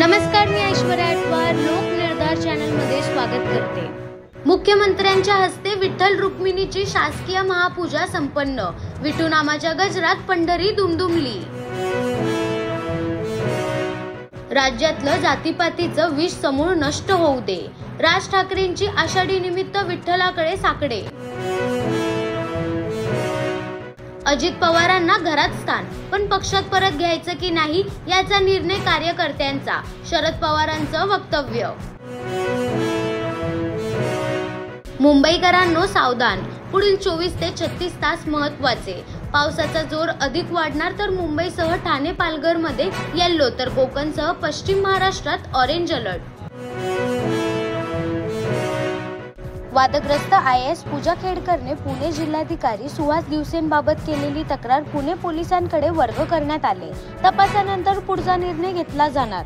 नमस्कार, मी ऐश्वर्या अटवार लोकनिर्धार चॅनलमध्ये स्वागत करते। मुख्यमंत्र्यांच्या हस्ते विठ्ठल रुक्मिणीची शासकीय महापूजा संपन्न। विठू नामाच्या गजरात पंढरी दुमदुमली। राज्यातलं जातीपातीचं विष समूळ नष्ट होऊ दे। राज ठाकरेंची आषाढी निमित्त विठ्ठलाकडे साकडे। अजित पवारांना घरात स्थान, पण पक्षात परत घ्यायचं की नाही याचा निर्णय कार्यकर्त्यांचा। शरद पवारांचं वक्तव्य। मुंबईकरांनो सावधान, पुढील 24 ते 36 तास महत्त्वाचे। पावसाचा जोर अधिक वाढणार तर मुंबईसह ठाणे पालघर मध्ये येलो, तर कोकणसह पश्चिम महाराष्ट्रात ऑरेंज अलर्ट। वादग्रस्त IAS पूजा खेडकरने पुणे जिल्हाधिकारी सुहास दिवसेंबाबत केलेली तक्रार पुणे पोलिसांकडे वर्ग करण्यात आले। तपासानंतर पुढचा निर्णय घेतला जाणार।